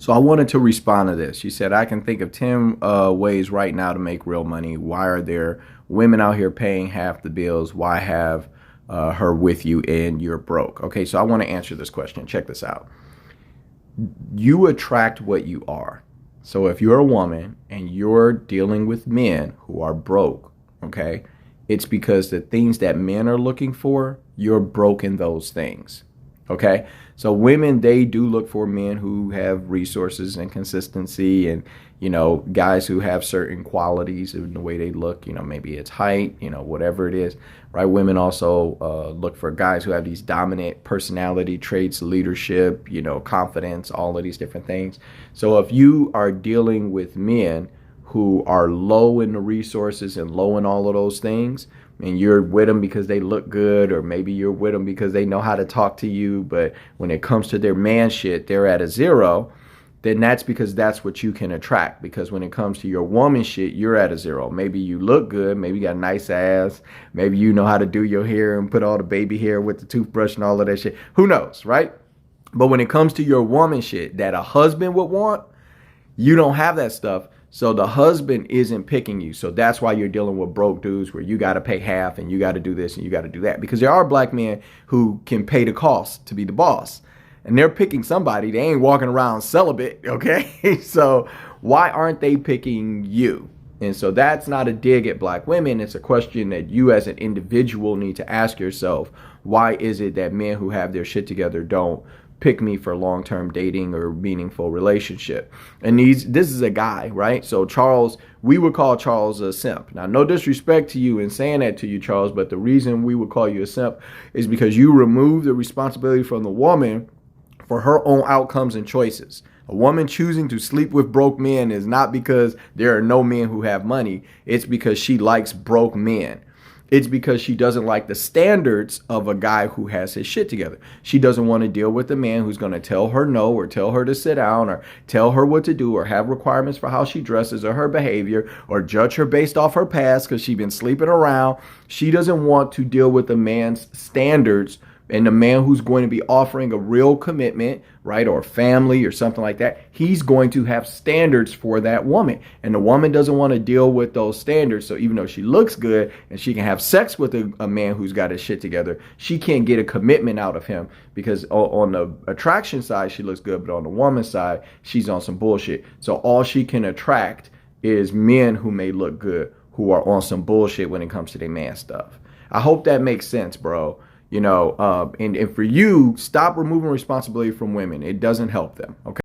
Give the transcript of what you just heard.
So I wanted to respond to this. She said, I can think of 10 ways right now to make real money. Why are there women out here paying half the bills? Why have her with you and you're broke? Okay, so I want to answer this question. Check this out. You attract what you are. So if you're a woman and you're dealing with men who are broke, okay, it's because the things that men are looking for, you're broke in those things. Okay, so women, they do look for men who have resources and consistency, and guys who have certain qualities in the way they look. Maybe it's height, whatever it is, right? Women also look for guys who have these dominant personality traits, leadership, confidence, all of these different things. So if you are dealing with men who are low in the resources and low in all of those things, and you're with them because they look good, or maybe you're with them because they know how to talk to you, but when it comes to their man shit, they're at a zero, then that's because that's what you can attract. Because when it comes to your woman shit, you're at a zero. Maybe you look good, maybe you got a nice ass, maybe you know how to do your hair and put all the baby hair with the toothbrush and all of that shit. Who knows, right? But when it comes to your woman shit that a husband would want, you don't have that stuff. So the husband isn't picking you. So that's why you're dealing with broke dudes where you got to pay half and you got to do this and you got to do that. Because there are black men who can pay the cost to be the boss. And they're picking somebody. They ain't walking around celibate, okay? So why aren't they picking you? And so that's not a dig at black women. It's a question that you as an individual need to ask yourself. Why is it that men who have their shit together don't pick me for long-term dating or meaningful relationship? And this is a guy, right? So Charles, we would call Charles a simp. Now, no disrespect to you in saying that to you, Charles, but the reason we would call you a simp is because you remove the responsibility from the woman for her own outcomes and choices. A woman choosing to sleep with broke men is not because there are no men who have money. It's because she likes broke men. It's because she doesn't like the standards of a guy who has his shit together. She doesn't want to deal with a man who's going to tell her no, or tell her to sit down, or tell her what to do, or have requirements for how she dresses or her behavior, or judge her based off her past because she's been sleeping around. She doesn't want to deal with a man's standards, and the man who's going to be offering a real commitment, right, or family or something like that, he's going to have standards for that woman. And the woman doesn't want to deal with those standards. So even though she looks good and she can have sex with a man who's got his shit together, she can't get a commitment out of him because on the attraction side, she looks good, but on the woman's side, she's on some bullshit. So all she can attract is men who may look good, who are on some bullshit when it comes to their man stuff. I hope that makes sense, bro. And for you, stop removing responsibility from women. It doesn't help them. Okay.